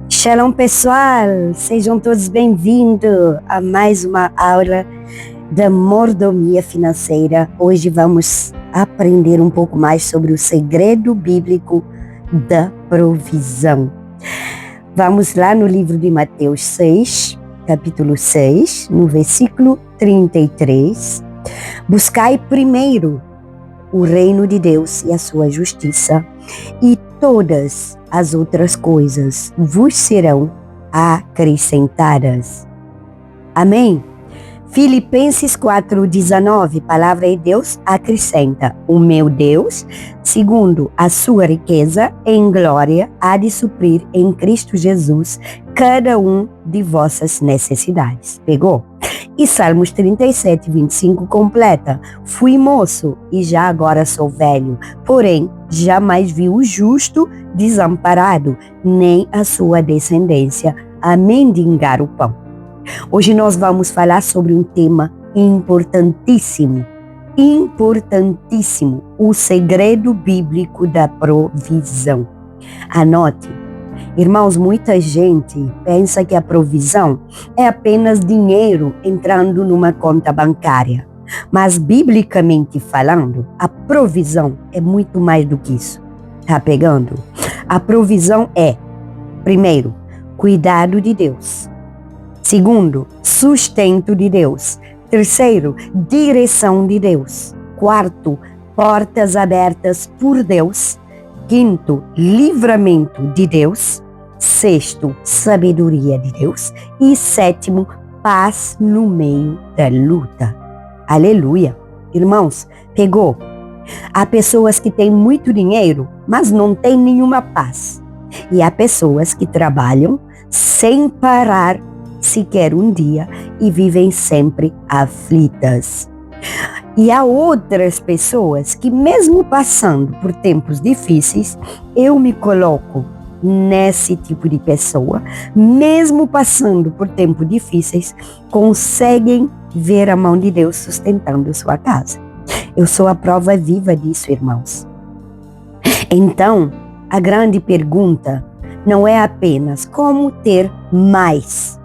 Shalom pessoal, sejam todos bem-vindos a mais uma aula da mordomia financeira. Hoje vamos aprender um pouco mais sobre o segredo bíblico da provisão. Vamos lá no livro de Mateus 6, capítulo 6, no versículo 33. Buscai primeiro o reino de Deus e a sua justiça, e todas as outras coisas vos serão acrescentadas. Amém? Filipenses 4,19, palavra de Deus acrescenta: o meu Deus, segundo a sua riqueza em glória, há de suprir em Cristo Jesus cada um de vossas necessidades. Pegou? E Salmos 37, 25 completa: fui moço e já agora sou velho, porém jamais vi o justo desamparado, nem a sua descendência a mendigar o pão. Hoje nós vamos falar sobre um tema importantíssimo, o segredo bíblico da provisão. Anote. Irmãos, muita gente pensa que a provisão é apenas dinheiro entrando numa conta bancária. Mas, biblicamente falando, a provisão é muito mais do que isso. Tá pegando? A provisão é, primeiro, cuidado de Deus. Segundo, sustento de Deus. Terceiro, direção de Deus. Quarto, portas abertas por Deus. Quinto, livramento de Deus. Sexto, sabedoria de Deus. E sétimo, paz no meio da luta. Aleluia! Irmãos, pegou? Há pessoas que têm muito dinheiro, mas não têm nenhuma paz. E há pessoas que trabalham sem parar sequer um dia e vivem sempre aflitas. E há outras pessoas que, mesmo passando por tempos difíceis, eu me coloco nesse tipo de pessoa, mesmo passando por tempos difíceis, conseguem ver a mão de Deus sustentando sua casa. Eu sou a prova viva disso, irmãos. Então, a grande pergunta não é apenas como ter mais.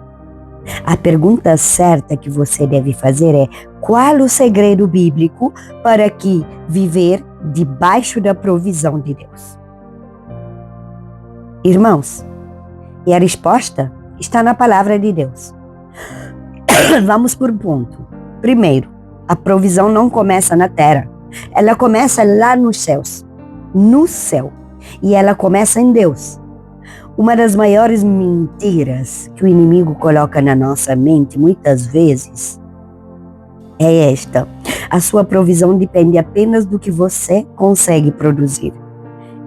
A pergunta certa que você deve fazer é: qual o segredo bíblico para que viver debaixo da provisão de Deus? Irmãos, e a resposta está na palavra de Deus. Vamos por ponto. Primeiro, a provisão não começa na terra. Ela começa lá nos céus. No céu. E ela começa em Deus. Uma das maiores mentiras que o inimigo coloca na nossa mente, muitas vezes, é esta: a sua provisão depende apenas do que você consegue produzir.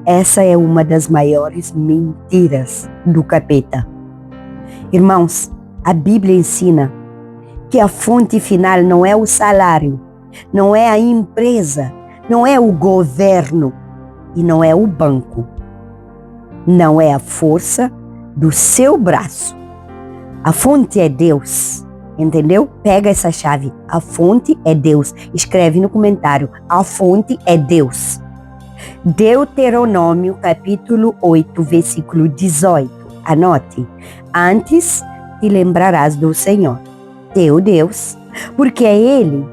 Essa é uma das maiores mentiras do capeta. Irmãos, a Bíblia ensina que a fonte final não é o salário, não é a empresa, não é o governo e não é o banco. Não é a força do seu braço. A fonte é Deus, entendeu? Pega essa chave. A fonte é Deus. Escreve no comentário: a fonte é Deus. Deuteronômio capítulo 8, versículo 18. Anote: antes te lembrarás do Senhor, teu Deus, porque é Ele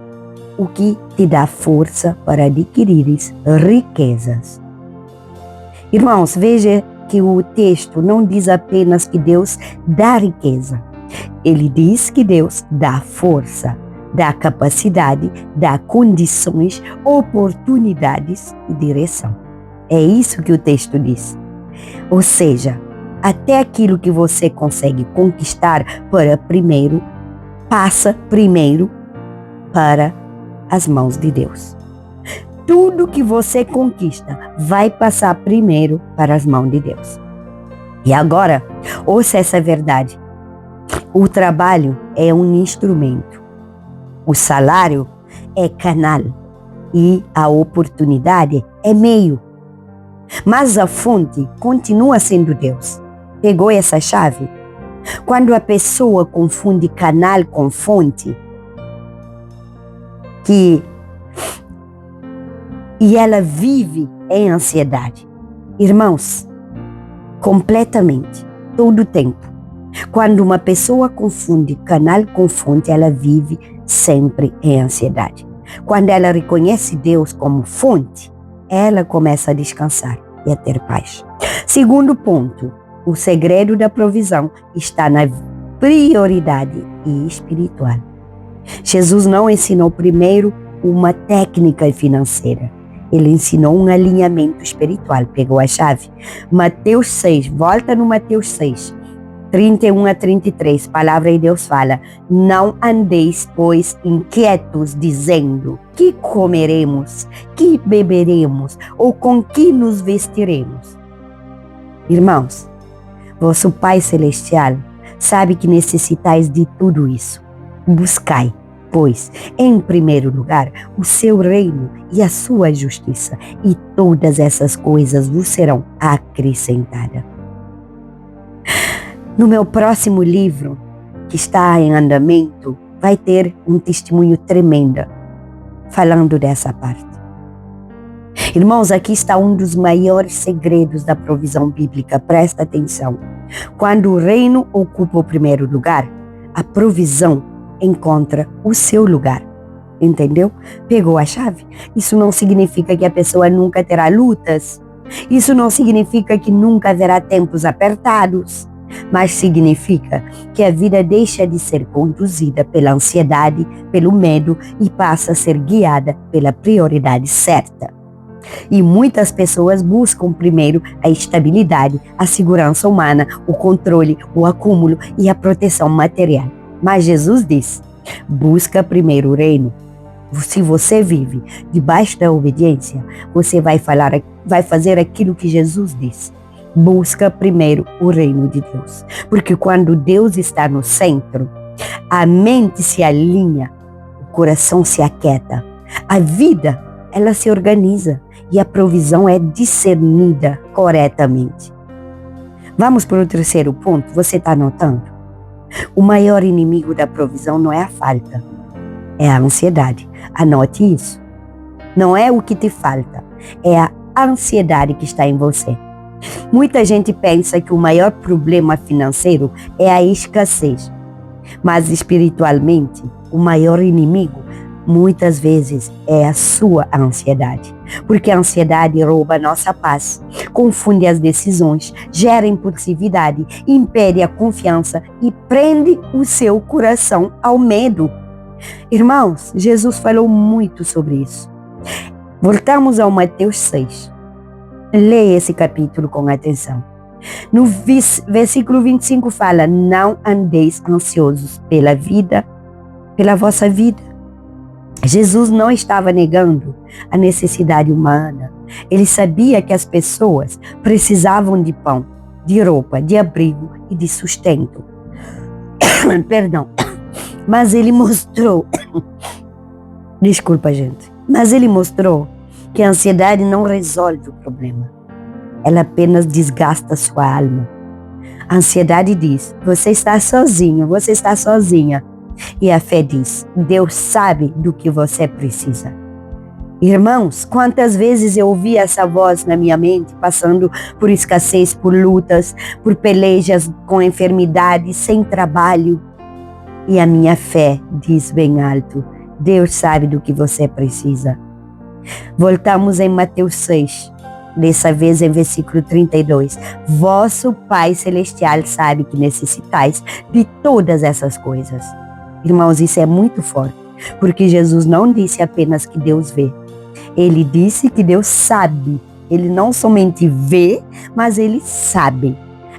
o que te dá força para adquirires riquezas. Irmãos, veja que o texto não diz apenas que Deus dá riqueza. Ele diz que Deus dá força, dá capacidade, dá condições, oportunidades e direção. É isso que o texto diz. Ou seja, até aquilo que você consegue conquistar passa primeiro para as mãos de Deus. Tudo que você conquista vai passar primeiro para as mãos de Deus. E agora, ouça essa verdade. O trabalho é um instrumento. O salário é canal. E a oportunidade é meio. Mas a fonte continua sendo Deus. Pegou essa chave? Quando a pessoa confunde canal com fonte, e ela vive em ansiedade. Irmãos, completamente. todo o tempo. Quando uma pessoa confunde canal com fonte, ela vive sempre em ansiedade. Quando ela reconhece Deus como fonte, ela começa a descansar e a ter paz. Segundo ponto, o segredo da provisão está na prioridade espiritual. Jesus não ensinou primeiro uma técnica financeira. Ele ensinou um alinhamento espiritual. Pegou a chave. Mateus 6, volta no Mateus 6, 31 a 33, palavra de Deus fala: não andeis, pois, inquietos, dizendo: que comeremos, que beberemos, ou com que nos vestiremos? Irmãos, vosso Pai Celestial sabe que necessitais de tudo isso. Buscai, pois, em primeiro lugar, o seu reino e a sua justiça, e todas essas coisas vos serão acrescentadas. No meu próximo livro, que está em andamento, vai ter um testemunho tremendo falando dessa parte. Irmãos, aqui está um dos maiores segredos da provisão bíblica. Presta atenção. Quando o reino ocupa o primeiro lugar, a provisão encontra o seu lugar. Entendeu? Pegou a chave? Isso não significa que a pessoa nunca terá lutas. Isso não significa que nunca haverá tempos apertados. Mas significa que a vida deixa de ser conduzida pela ansiedade, pelo medo e passa a ser guiada pela prioridade certa. E muitas pessoas buscam primeiro a estabilidade, a segurança humana, o controle, o acúmulo e a proteção material. Mas Jesus diz: busca primeiro o reino. Se você vive debaixo da obediência, você vai fazer aquilo que Jesus diz. Busca primeiro o reino de Deus. Porque quando Deus está no centro, a mente se alinha, o coração se aquieta, a vida, ela se organiza e a provisão é discernida corretamente. Vamos para o terceiro ponto, você está anotando? O maior inimigo da provisão não é a falta, é a ansiedade. Anote isso. Não é o que te falta, é a ansiedade que está em você. Muita gente pensa que o maior problema financeiro é a escassez, mas espiritualmente o maior inimigo muitas vezes é a sua ansiedade, porque a ansiedade rouba a nossa paz, confunde as decisões, gera impulsividade, impede a confiança e prende o seu coração ao medo. Irmãos, Jesus falou muito sobre isso. Voltamos ao Mateus 6. Leia esse capítulo com atenção. No versículo 25 fala: não andeis ansiosos pela vossa vida. Jesus não estava negando a necessidade humana. Ele sabia que as pessoas precisavam de pão, de roupa, de abrigo e de sustento. Perdão. Mas ele mostrou... Desculpa, gente. Mas ele mostrou que a ansiedade não resolve o problema. Ela apenas desgasta sua alma. A ansiedade diz: você está sozinho, você está sozinha. E a fé diz: Deus sabe do que você precisa. Irmãos, quantas vezes eu ouvi essa voz na minha mente, passando por escassez, por lutas, por pelejas com enfermidade, sem trabalho. E a minha fé diz bem alto: Deus sabe do que você precisa. Voltamos em Mateus 6, dessa vez em versículo 32. Vosso Pai Celestial sabe que necessitais de todas essas coisas. Irmãos, isso é muito forte, porque Jesus não disse apenas que Deus vê. Ele disse que Deus sabe. Ele não somente vê, mas Ele sabe.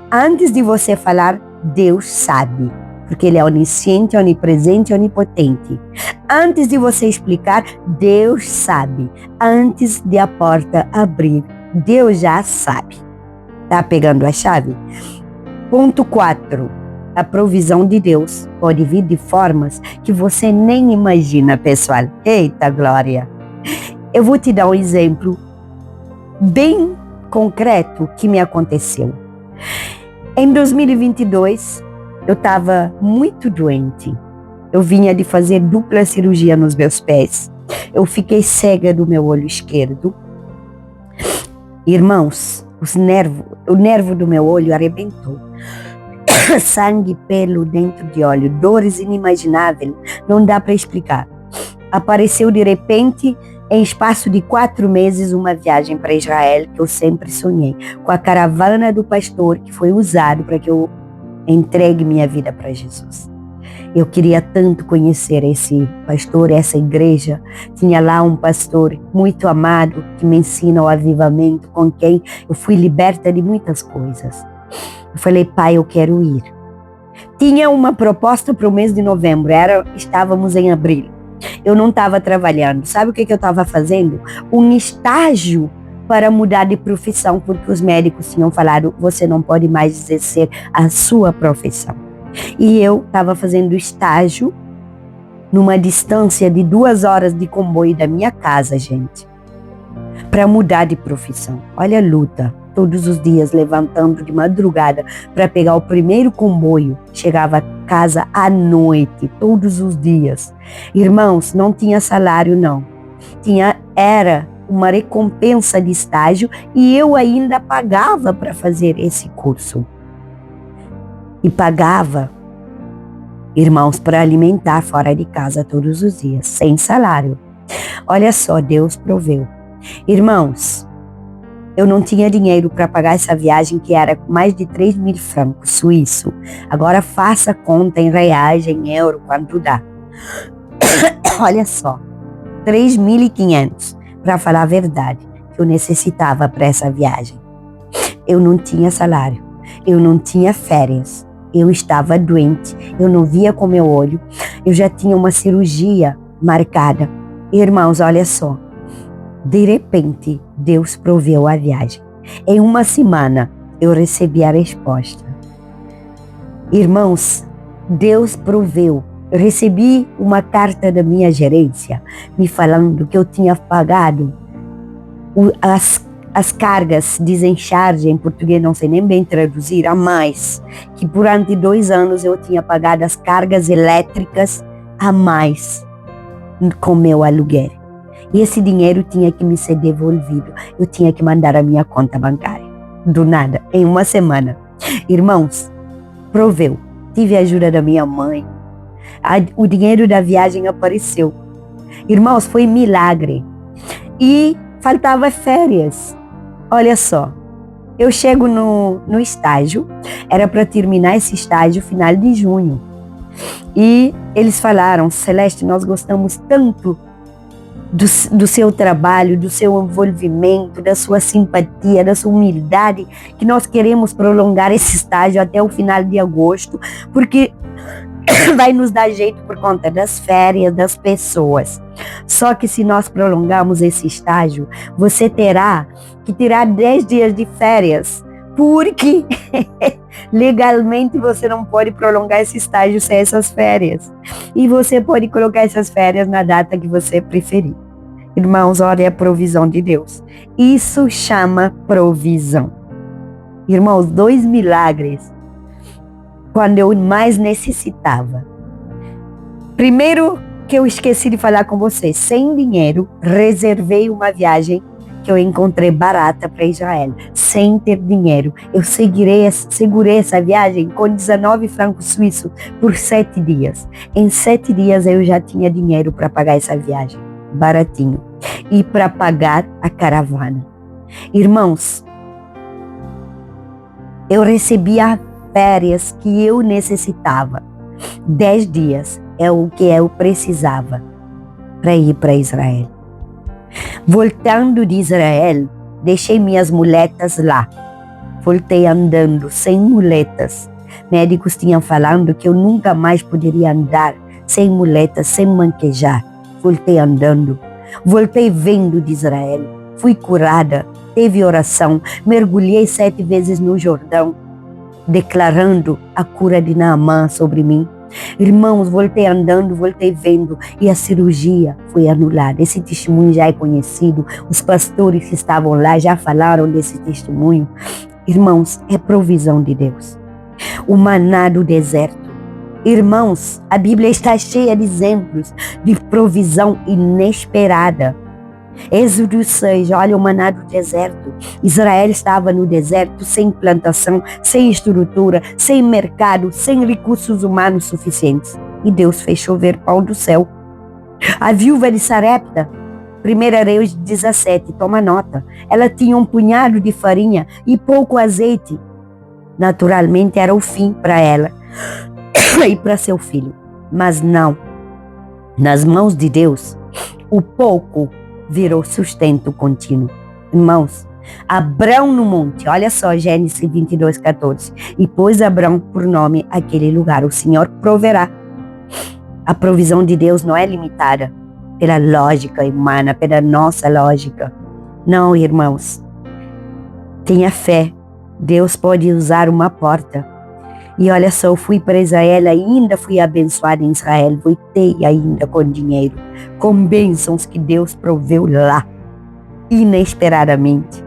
Antes de você falar, Deus sabe. Porque Ele é onisciente, onipresente e onipotente. Antes de você explicar, Deus sabe. Antes de a porta abrir, Deus já sabe. Tá pegando a chave? Ponto 4. A provisão de Deus pode vir de formas que você nem imagina, pessoal. Eita glória! Eu vou te dar um exemplo bem concreto que me aconteceu. Em 2022, eu estava muito doente. Eu vinha de fazer dupla cirurgia nos meus pés. Eu fiquei cega do meu olho esquerdo. Irmãos, o nervo do meu olho arrebentou. Sangue, pelo dentro de olho, dores inimagináveis, não dá para explicar. Apareceu de repente, em espaço de 4 meses, uma viagem para Israel que eu sempre sonhei, com a caravana do pastor que foi usado para que eu entregue minha vida para Jesus. Eu queria tanto conhecer esse pastor, essa igreja. Tinha lá um pastor muito amado que me ensina o avivamento, com quem eu fui liberta de muitas coisas. Eu falei, pai, eu quero ir. Tinha uma proposta para o mês de novembro, estávamos em abril. Eu não estava trabalhando. Sabe o que eu estava fazendo? Um estágio para mudar de profissão, porque os médicos tinham falado, você não pode mais exercer a sua profissão. E eu estava fazendo estágio numa distância de 2 horas de comboio da minha casa, gente, para mudar de profissão. Olha a luta. Todos os dias levantando de madrugada para pegar o primeiro comboio. Chegava a casa à noite, todos os dias. Irmãos, não tinha salário não. Era uma recompensa de estágio e eu ainda pagava para fazer esse curso. E pagava, irmãos, para alimentar fora de casa todos os dias, sem salário. Olha só, Deus proveu. Irmãos, eu não tinha dinheiro para pagar essa viagem, que era mais de 3.000 francos suíços. Agora faça conta em reais, em euro, quanto dá. Olha só, 3.500, para falar a verdade, que eu necessitava para essa viagem. Eu não tinha salário, eu não tinha férias, eu estava doente, eu não via com meu olho, eu já tinha uma cirurgia marcada. Irmãos, olha só. De repente, Deus proveu a viagem. Em 1 semana, eu recebi a resposta. Irmãos, Deus proveu. Eu recebi uma carta da minha gerência, me falando que eu tinha pagado as cargas, desencharge, em português não sei nem bem traduzir, a mais. Que durante 2 anos eu tinha pagado as cargas elétricas a mais com meu aluguel. E esse dinheiro tinha que me ser devolvido. Eu tinha que mandar a minha conta bancária. Do nada, em 1 semana. Irmãos, proveu. Tive a ajuda da minha mãe. O dinheiro da viagem apareceu. Irmãos, foi milagre. E faltava férias. Olha só. Eu chego no estágio. Era para terminar esse estágio final de junho. E eles falaram, Celeste, nós gostamos tanto do seu trabalho, do seu envolvimento, da sua simpatia, da sua humildade, que nós queremos prolongar esse estágio até o final de agosto, porque vai nos dar jeito por conta das férias, das pessoas. Só que se nós prolongarmos esse estágio, você terá que tirar 10 dias de férias, porque legalmente você não pode prolongar esse estágio sem essas férias. E você pode colocar essas férias na data que você preferir. Irmãos, olha a provisão de Deus. Isso chama provisão. Irmãos, 2 milagres quando eu mais necessitava. Primeiro que eu esqueci de falar com vocês, sem dinheiro, reservei uma viagem que eu encontrei barata para Israel, sem ter dinheiro. Eu segurei essa viagem com 19 francos suíços por 7 dias. Em 7 dias eu já tinha dinheiro para pagar essa viagem, baratinho, e para pagar a caravana. Irmãos, eu recebia férias que eu necessitava. 10 dias é o que eu precisava para ir para Israel. Voltando de Israel, deixei minhas muletas lá. Voltei andando, sem muletas. Médicos tinham falando que eu nunca mais poderia andar sem muletas, sem manquejar. Voltei andando. Voltei vendo de Israel. Fui curada, teve oração. Mergulhei 7 vezes no Jordão, declarando a cura de Naamã sobre mim. Irmãos, voltei andando, voltei vendo, e a cirurgia foi anulada. Esse testemunho já é conhecido, os pastores que estavam lá já falaram desse testemunho. Irmãos, é provisão de Deus. O maná do deserto. Irmãos, a Bíblia está cheia de exemplos de provisão inesperada. Êxodo 6, olha o maná do deserto. Israel estava no deserto sem plantação, sem estrutura, sem mercado, sem recursos humanos suficientes. E Deus fez chover pão do céu. A viúva de Sarepta, 1 Reis 17, toma nota. Ela tinha um punhado de farinha e pouco azeite. Naturalmente era o fim para ela e para seu filho. Mas não. Nas mãos de Deus, o pouco virou sustento contínuo. Irmãos, Abrão no monte, olha só Gênesis 22, 14. E pôs Abrão por nome aquele lugar. O Senhor proverá. A provisão de Deus não é limitada pela lógica humana, pela nossa lógica. Não, irmãos. Tenha fé. Deus pode usar uma porta. E olha só, eu fui para Israel, ainda fui abençoada em Israel, voltei ainda com dinheiro, com bênçãos que Deus proveu lá, inesperadamente.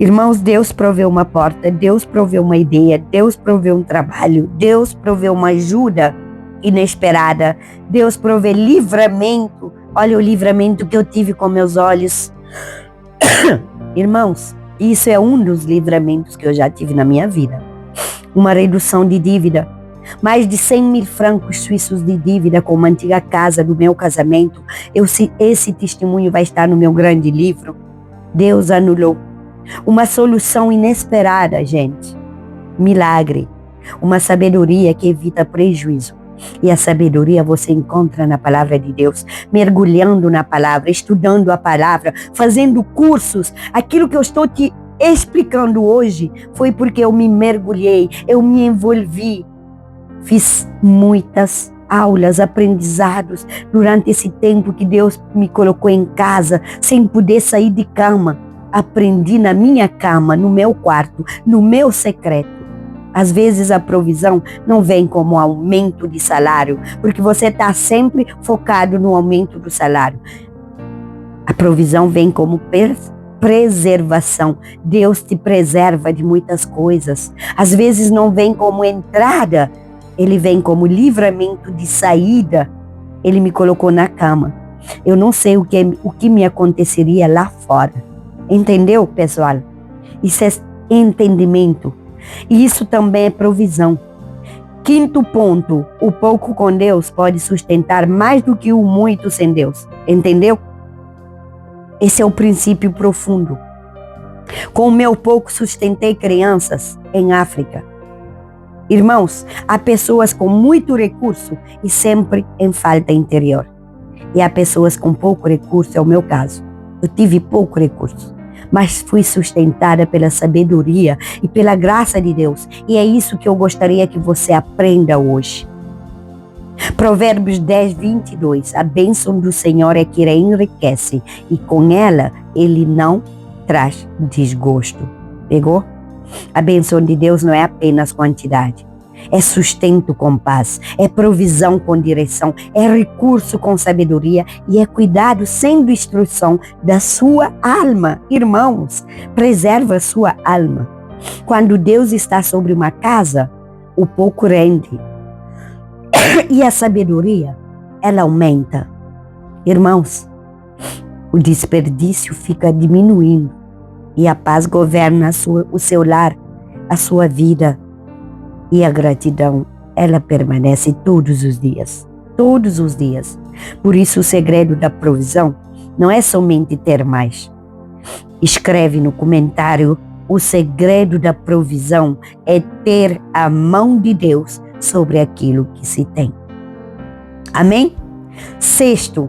Irmãos, Deus proveu uma porta, Deus proveu uma ideia, Deus proveu um trabalho, Deus proveu uma ajuda inesperada, Deus proveu livramento. Olha o livramento que eu tive com meus olhos. Irmãos, isso é um dos livramentos que eu já tive na minha vida. Uma redução de dívida, mais de 100 mil francos suíços de dívida com uma antiga casa do meu casamento. Esse testemunho vai estar no meu grande livro. Deus anulou. Uma solução inesperada, gente. Milagre. Uma sabedoria que evita prejuízo. E a sabedoria você encontra na palavra de Deus, mergulhando na palavra, estudando a palavra, fazendo cursos. Aquilo que eu estou te explicando hoje foi porque eu me mergulhei, eu me envolvi. Fiz muitas aulas, aprendizados durante esse tempo que Deus me colocou em casa, sem poder sair de cama. Aprendi na minha cama, no meu quarto, no meu secreto. Às vezes a provisão não vem como aumento de salário, porque você está sempre focado no aumento do salário. A provisão vem como preservação. Deus te preserva de muitas coisas. Às vezes não vem como entrada, ele vem como livramento de saída. Ele me colocou na cama. Eu não sei o que me aconteceria lá fora. Entendeu, pessoal? Isso é entendimento. E isso também é provisão. Quinto ponto, o pouco com Deus pode sustentar mais do que o muito sem Deus. Entendeu? Esse é o princípio profundo. Com o meu pouco sustentei crianças em África. Irmãos, há pessoas com muito recurso e sempre em falta interior. E há pessoas com pouco recurso, é o meu caso. Eu tive pouco recurso, mas fui sustentada pela sabedoria e pela graça de Deus. E é isso que eu gostaria que você aprenda hoje. Provérbios 10, 22. A bênção do Senhor é que enriquece e com ela ele não traz desgosto. Pegou? A bênção de Deus não é apenas quantidade. É sustento com paz, é provisão com direção, é recurso com sabedoria e é cuidado sem destruição da sua alma. Irmãos, preserva a sua alma. Quando Deus está sobre uma casa, o pouco rende. E a sabedoria, ela aumenta. Irmãos, o desperdício fica diminuindo e a paz governa o seu lar, a sua vida. E a gratidão, ela permanece todos os dias. Todos os dias. Por isso o segredo da provisão não é somente ter mais. Escreve no comentário: o segredo da provisão é ter a mão de Deus sobre aquilo que se tem. Amém? Sexto,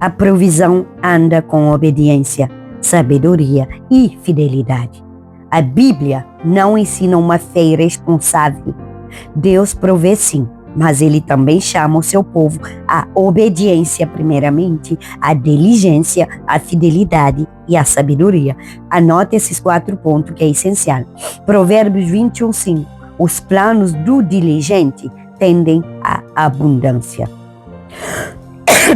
a provisão anda com obediência, sabedoria e fidelidade. A Bíblia não ensina uma fé irresponsável. Deus provê sim, mas Ele também chama o seu povo à obediência primeiramente, à diligência, à fidelidade e à sabedoria. Anote esses 4 pontos que é essencial. Provérbios 21, 5. Os planos do diligente tendem à abundância.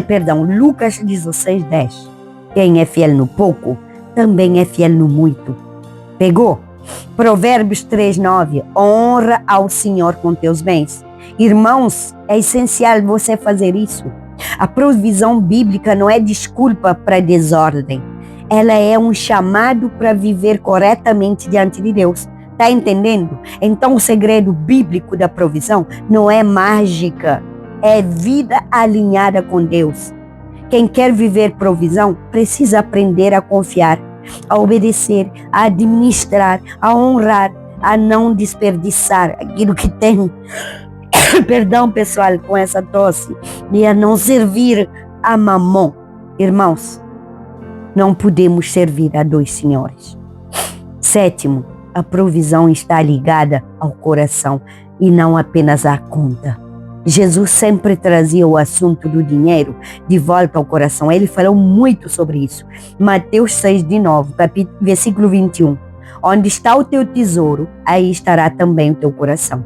Perdão, Lucas 16, 10. Quem é fiel no pouco, também é fiel no muito. Pegou? Provérbios 3, 9. Honra ao Senhor com teus bens. Irmãos, é essencial você fazer isso. A provisão bíblica não é desculpa para desordem. Ela é um chamado para viver corretamente diante de Deus. Tá entendendo? Então o segredo bíblico da provisão não é mágica, é vida alinhada com Deus. Quem quer viver provisão precisa aprender a confiar, a obedecer, a administrar, a honrar, a não desperdiçar aquilo que tem. Perdão, pessoal, com essa tosse. E a não servir a mamon. Irmãos, não podemos servir a dois senhores. Sétimo, a provisão está ligada ao coração e não apenas à conta. Jesus sempre trazia o assunto do dinheiro de volta ao coração. Ele falou muito sobre isso. Mateus 6, de novo, versículo 21. Onde está o teu tesouro, aí estará também o teu coração.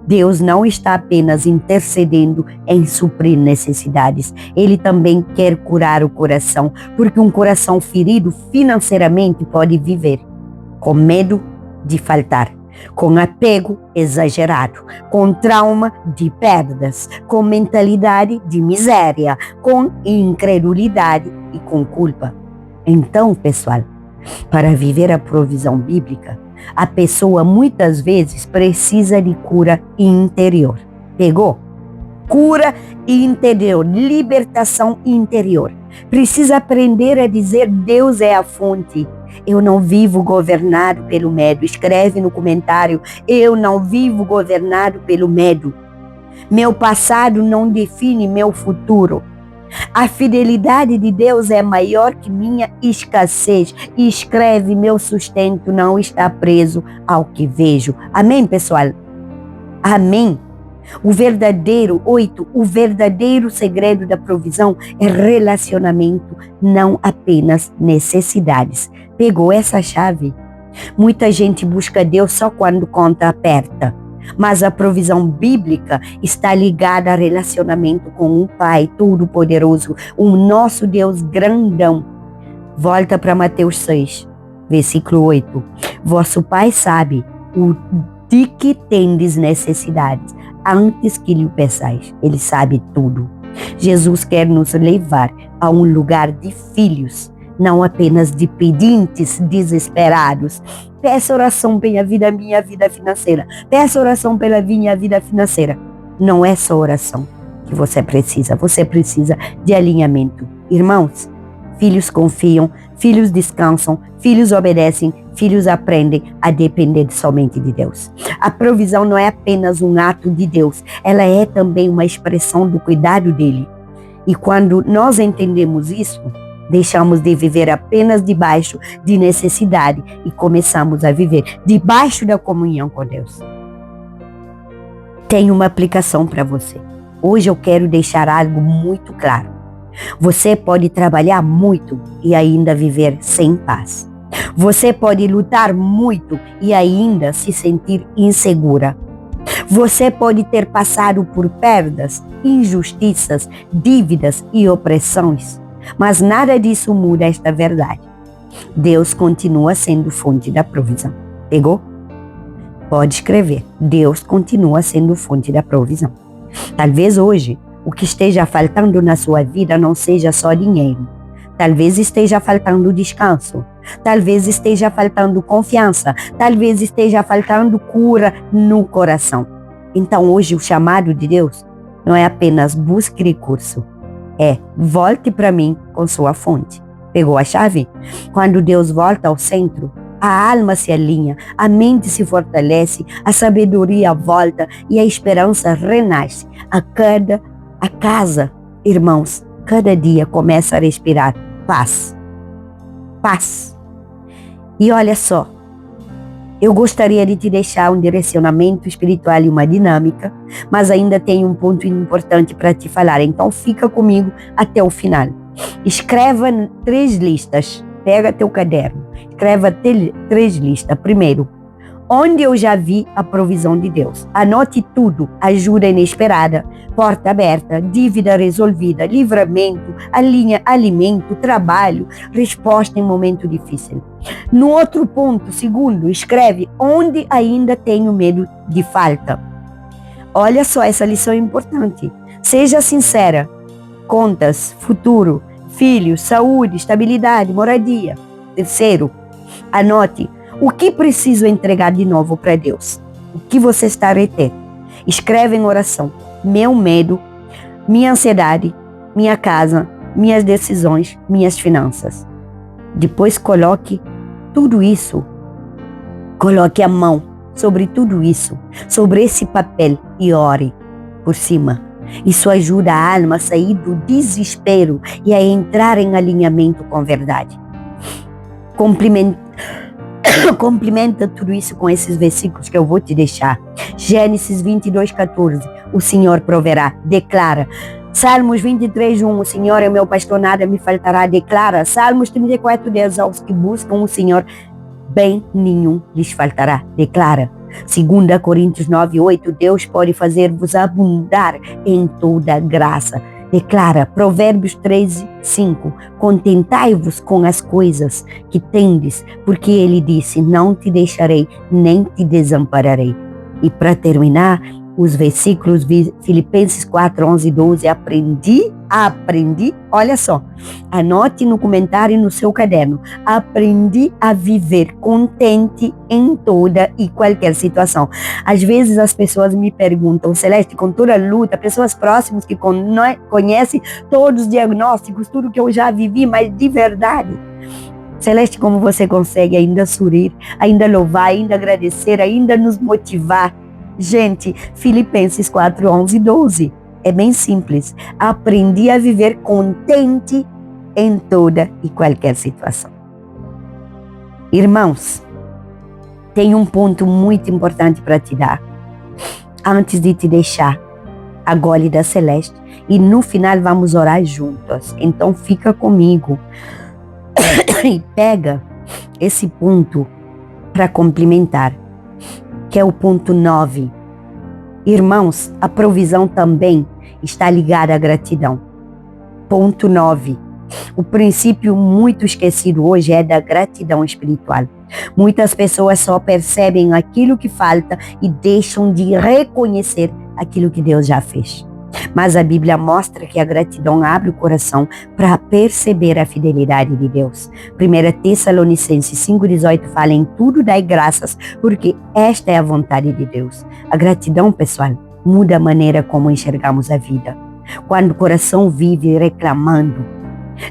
Deus não está apenas intercedendo em suprir necessidades. Ele também quer curar o coração, porque um coração ferido financeiramente pode viver com medo de faltar, com apego exagerado, com trauma de perdas, com mentalidade de miséria, com incredulidade e com culpa. Então, pessoal, para viver a provisão bíblica, a pessoa muitas vezes precisa de cura interior. Pegou? Cura interior, libertação interior. Precisa aprender a dizer: Deus é a fonte. Eu não vivo governado pelo medo. Escreve no comentário: eu não vivo governado pelo medo. Meu passado não define meu futuro. A fidelidade de Deus é maior que minha escassez. E escreve: meu sustento não está preso ao que vejo. Amém, pessoal? Amém. O verdadeiro segredo da provisão é relacionamento, não apenas necessidades. Pegou essa chave? Muita gente busca Deus só quando conta aperta. Mas a provisão bíblica está ligada a relacionamento com um Pai Todo-Poderoso, o nosso Deus grandão. Volta para Mateus 6, versículo 8. Vosso Pai sabe o de que tendes necessidades, antes que lhe peçais. Ele sabe tudo. Jesus quer nos levar a um lugar de filhos, não apenas de pedintes desesperados. Peça oração pela minha vida financeira. Peça oração pela minha vida financeira. Não é só oração que você precisa de alinhamento. Irmãos, filhos confiam, filhos descansam, filhos obedecem, filhos aprendem a depender somente de Deus. A provisão não é apenas um ato de Deus, ela é também uma expressão do cuidado dele. E quando nós entendemos isso, deixamos de viver apenas debaixo de necessidade e começamos a viver debaixo da comunhão com Deus. Tenho uma aplicação para você. Hoje eu quero deixar algo muito claro. Você pode trabalhar muito e ainda viver sem paz. Você pode lutar muito e ainda se sentir insegura. Você pode ter passado por perdas, injustiças, dívidas e opressões. Mas nada disso muda esta verdade. Deus continua sendo fonte da provisão. Pegou? Pode escrever. Deus continua sendo fonte da provisão. Talvez hoje o que esteja faltando na sua vida não seja só dinheiro. Talvez esteja faltando descanso. Talvez esteja faltando confiança. Talvez esteja faltando cura no coração. Então hoje o chamado de Deus não é apenas busque recurso. É, volte para mim com sua fonte. Pegou a chave? Quando Deus volta ao centro, a alma se alinha, a mente se fortalece, a sabedoria volta e a esperança renasce. A casa, irmãos, cada dia começa a respirar paz. Paz. E olha só, eu gostaria de te deixar um direcionamento espiritual e uma dinâmica, mas ainda tem um ponto importante para te falar, então fica comigo até o final. Escreva 3 listas, pega teu caderno, escreva 3 listas. Primeiro, onde eu já vi a provisão de Deus. Anote tudo: ajuda inesperada, porta aberta, dívida resolvida, livramento, alimento, trabalho, resposta em momento difícil. No outro ponto, segundo, escreve onde ainda tenho medo de falta. Olha só, essa lição é importante. Seja sincera. contas, futuro, filhos, saúde, estabilidade, moradia. Terceiro, anote o que preciso entregar de novo para Deus. O que você está a reter? Escreve em oração. Meu medo, minha ansiedade, minha casa, minhas decisões, minhas finanças. Depois coloque tudo isso. Coloque a mão sobre tudo isso, sobre esse papel e ore por cima. Isso ajuda a alma a sair do desespero e a entrar em alinhamento com a verdade. Complementa tudo isso com esses versículos que eu vou te deixar. Gênesis 22:14, o Senhor proverá, declara. Salmos 23:1, o Senhor é meu pastor, nada me faltará, declara. Salmos 34:10, aos que buscam o Senhor, bem nenhum lhes faltará, declara. 2 Coríntios 9:8, Deus pode fazer-vos abundar em toda graça, declara. Provérbios 13:5, contentai-vos com as coisas que tendes, porque ele disse, não te deixarei, nem te desampararei. E para terminar, os versículos Filipenses 4:11 e 12, aprendi, olha só, anote no comentário e no seu caderno, aprendi a viver contente em toda e qualquer situação. Às vezes as pessoas me perguntam, Celeste, com toda a luta, pessoas próximas que conhecem todos os diagnósticos, tudo que eu já vivi, mas de verdade, Celeste, como você consegue ainda sorrir, ainda louvar, ainda agradecer, ainda nos motivar? Gente, Filipenses 4:11 e 12. É bem simples. Aprendi a viver contente em toda e qualquer situação. Irmãos, tem um ponto muito importante para te dar. Antes de te deixar a gole da Celeste. E no final vamos orar juntos. Então fica comigo. E pega esse ponto para complementar, que é o ponto 9. Irmãos, a provisão também está ligada à gratidão. Ponto 9. O princípio muito esquecido hoje é da gratidão espiritual. Muitas pessoas só percebem aquilo que falta e deixam de reconhecer aquilo que Deus já fez. Mas a Bíblia mostra que a gratidão abre o coração para perceber a fidelidade de Deus. 1 Tessalonicenses 5:18 fala, em tudo dai graças, porque esta é a vontade de Deus. A gratidão, pessoal, muda a maneira como enxergamos a vida. Quando o coração vive reclamando,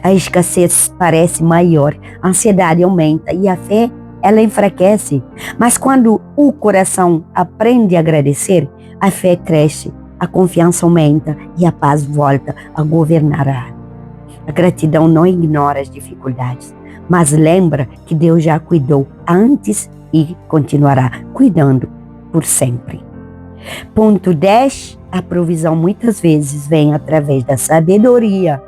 a escassez parece maior, a ansiedade aumenta e a fé, ela enfraquece. Mas quando o coração aprende a agradecer, a fé cresce, a confiança aumenta e a paz volta a governar a alma. A gratidão não ignora as dificuldades, mas lembra que Deus já cuidou antes e continuará cuidando por sempre. Ponto 10. A provisão muitas vezes vem através da sabedoria.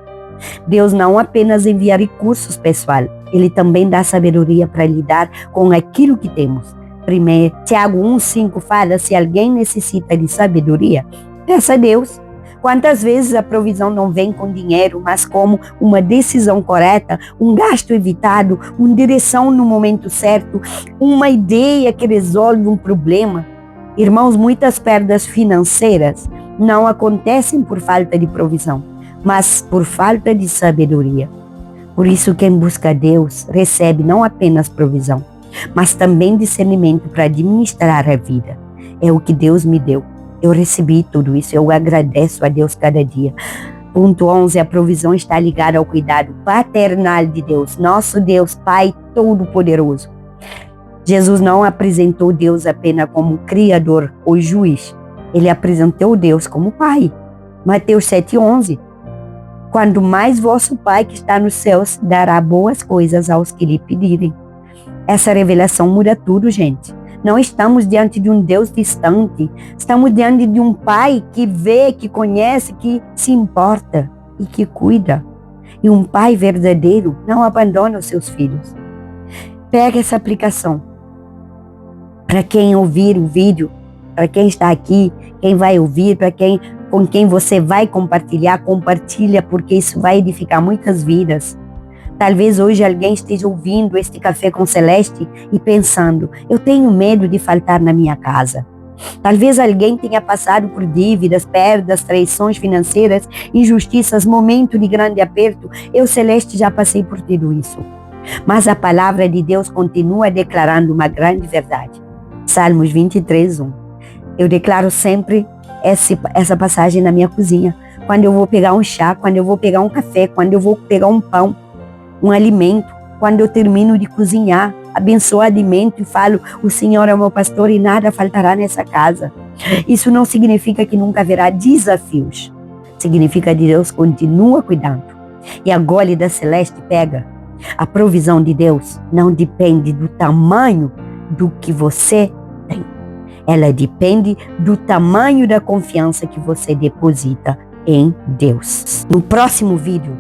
Deus não apenas envia recursos, pessoal, Ele também dá sabedoria para lidar com aquilo que temos. Tiago 1:5 fala, se alguém necessita de sabedoria, peça a Deus. Quantas vezes a provisão não vem com dinheiro, mas como uma decisão correta, um gasto evitado, uma direção no momento certo, uma ideia que resolve um problema. Irmãos, muitas perdas financeiras não acontecem por falta de provisão, mas por falta de sabedoria. Por isso, quem busca Deus recebe não apenas provisão, mas também discernimento para administrar a vida. É o que Deus me deu. Eu recebi tudo isso, eu agradeço a Deus cada dia. Ponto 11, a provisão está ligada ao cuidado paternal de Deus, nosso Deus, Pai Todo-Poderoso. Jesus não apresentou Deus apenas como Criador ou Juiz, Ele apresentou Deus como Pai. Mateus 7:11, quando mais vosso Pai que está nos céus dará boas coisas aos que lhe pedirem. Essa revelação muda tudo, gente. Não estamos diante de um Deus distante, estamos diante de um Pai que vê, que conhece, que se importa e que cuida. E um Pai verdadeiro não abandona os seus filhos. Pega essa aplicação. Para quem ouvir o vídeo, para quem está aqui, quem vai ouvir, com quem você vai compartilhar, compartilha, porque isso vai edificar muitas vidas. Talvez hoje alguém esteja ouvindo este Café com Celeste e pensando, eu tenho medo de faltar na minha casa. Talvez alguém tenha passado por dívidas, perdas, traições financeiras, injustiças, momento de grande aperto. Eu, Celeste, já passei por tudo isso. Mas a palavra de Deus continua declarando uma grande verdade. Salmos 23:1. Eu declaro sempre essa passagem na minha cozinha. Quando eu vou pegar um chá, quando eu vou pegar um café, quando eu vou pegar um pão, um alimento, quando eu termino de cozinhar, abençoo o alimento e falo, o Senhor é o meu pastor e nada faltará nessa casa. Isso não significa que nunca haverá desafios. Significa que Deus continua cuidando. E a gole da Celeste pega. A provisão de Deus não depende do tamanho do que você tem. Ela depende do tamanho da confiança que você deposita em Deus. No próximo vídeo,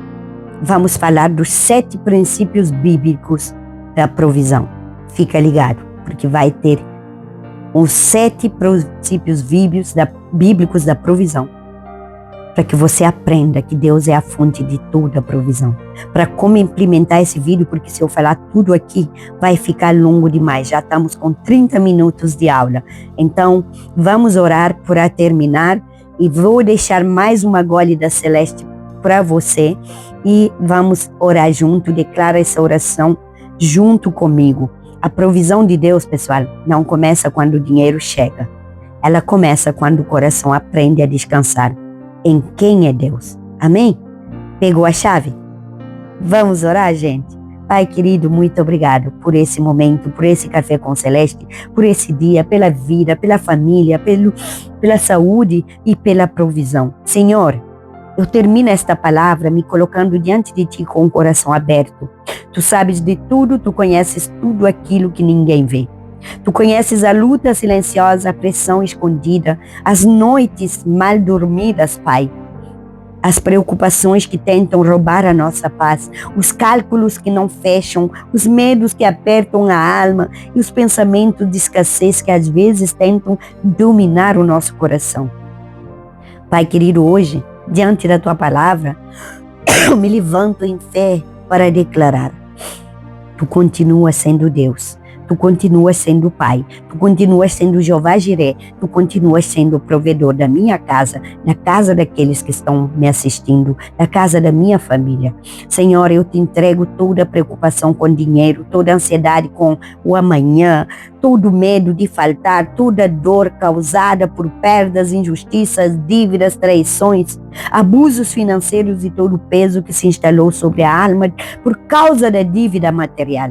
vamos falar dos 7 princípios bíblicos da provisão. Fica ligado, porque vai ter os 7 princípios bíblicos da provisão, para que você aprenda que Deus é a fonte de toda a provisão. Para como implementar esse vídeo, porque se eu falar tudo aqui, vai ficar longo demais. Já estamos com 30 minutos de aula. Então, vamos orar para terminar e vou deixar mais uma gole da Celeste para você e vamos orar junto. Declara essa oração junto comigo. A provisão de Deus, pessoal, não começa quando o dinheiro chega. Ela começa quando o coração aprende a descansar em quem é Deus. Amém? Pegou a chave? Vamos orar, gente? Pai querido, muito obrigado por esse momento, por esse Café com Celeste, por esse dia, pela vida, pela família, pela saúde e pela provisão. Senhor, eu termino esta palavra me colocando diante de Ti com o coração aberto. Tu sabes de tudo, Tu conheces tudo aquilo que ninguém vê. Tu conheces a luta silenciosa, a pressão escondida, as noites mal dormidas, Pai. As preocupações que tentam roubar a nossa paz, os cálculos que não fecham, os medos que apertam a alma e os pensamentos de escassez que às vezes tentam dominar o nosso coração. Pai querido, hoje, diante da Tua palavra, eu me levanto em fé para declarar: Tu continuas sendo Deus. Tu continuas sendo Pai, Tu continuas sendo Jeová Jiré, Tu continuas sendo o provedor da minha casa, da casa daqueles que estão me assistindo, da casa da minha família. Senhor, eu Te entrego toda a preocupação com dinheiro, toda a ansiedade com o amanhã, todo medo de faltar, toda dor causada por perdas, injustiças, dívidas, traições, abusos financeiros e todo o peso que se instalou sobre a alma por causa da dívida material.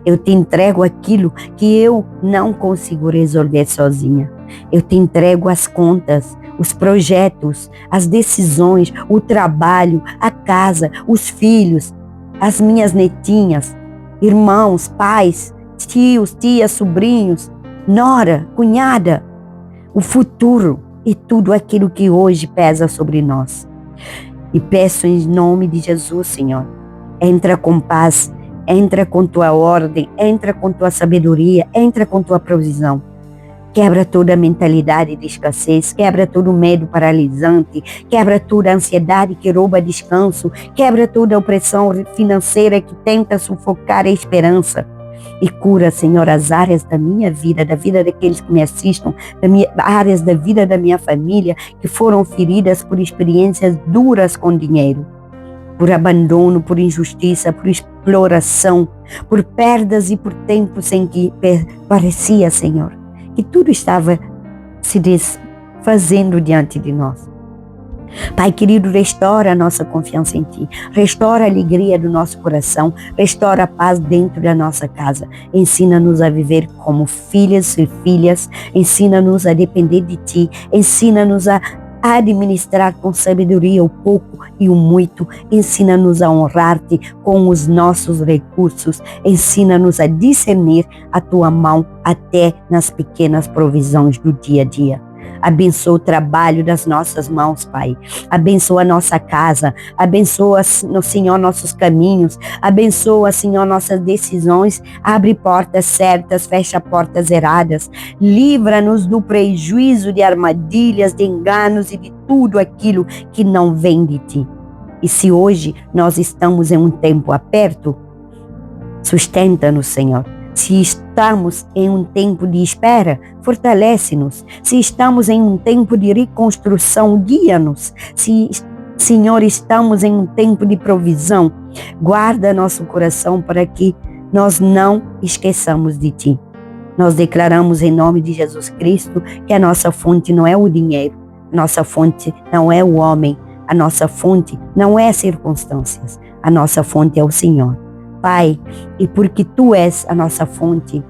Eu Te entrego aquilo que eu não consigo resolver sozinha. Eu Te entrego as contas, os projetos, as decisões, o trabalho, a casa, os filhos, as minhas netinhas, irmãos, pais, tios, tias, sobrinhos, nora, cunhada, o futuro e tudo aquilo que hoje pesa sobre nós. E peço em nome de Jesus, Senhor, entra com paz, entra com Tua ordem, entra com Tua sabedoria, entra com Tua provisão. Quebra toda a mentalidade de escassez, quebra todo o medo paralisante, quebra toda a ansiedade que rouba descanso, quebra toda a opressão financeira que tenta sufocar a esperança. E cura, Senhor, as áreas da minha vida, da vida daqueles que me assistam, áreas da vida da minha família que foram feridas por experiências duras com dinheiro, por abandono, por injustiça, por exploração, por perdas e por tempos em que parecia, Senhor, que tudo estava se desfazendo diante de nós. Pai querido, restaura a nossa confiança em Ti, restaura a alegria do nosso coração, restaura a paz dentro da nossa casa, ensina-nos a viver como filhas e filhas, ensina-nos a depender de Ti, ensina-nos a administrar com sabedoria o pouco e o muito, ensina-nos a honrar-Te com os nossos recursos, ensina-nos a discernir a Tua mão até nas pequenas provisões do dia a dia. Abençoa o trabalho das nossas mãos, Pai. Abençoa a nossa casa. Abençoa, Senhor, nossos caminhos. Abençoa, Senhor, nossas decisões. Abre portas certas, fecha portas erradas. Livra-nos do prejuízo de armadilhas, de enganos e de tudo aquilo que não vem de Ti. E se hoje nós estamos em um tempo aperto, sustenta-nos, Senhor. Se estamos em um tempo de espera, fortalece-nos. Se estamos em um tempo de reconstrução, guia-nos. Se, Senhor, estamos em um tempo de provisão, guarda nosso coração para que nós não esqueçamos de Ti. Nós declaramos em nome de Jesus Cristo que a nossa fonte não é o dinheiro, a nossa fonte não é o homem, a nossa fonte não é circunstâncias, a nossa fonte é o Senhor. Pai, e porque Tu és a nossa fonte,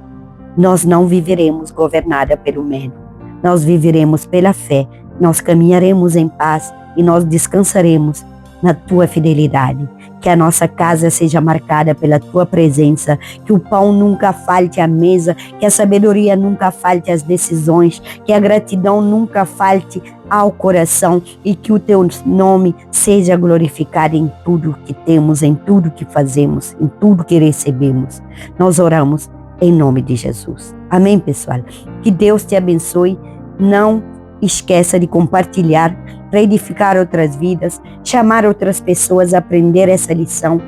nós não viveremos governada pelo medo. Nós viveremos pela fé, nós caminharemos em paz e nós descansaremos na Tua fidelidade. Que a nossa casa seja marcada pela Tua presença, que o pão nunca falte à mesa, que a sabedoria nunca falte às decisões, que a gratidão nunca falte ao coração e que o Teu nome seja glorificado em tudo que temos, em tudo que fazemos, em tudo que recebemos. Nós oramos em nome de Jesus. Amém, pessoal? Que Deus te abençoe. Não esqueça de compartilhar para edificar outras vidas, chamar outras pessoas a aprender essa lição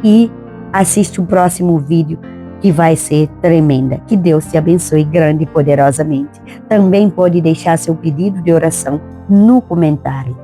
e assiste o próximo vídeo que vai ser tremenda. Que Deus te abençoe grande e poderosamente. Também pode deixar seu pedido de oração no comentário.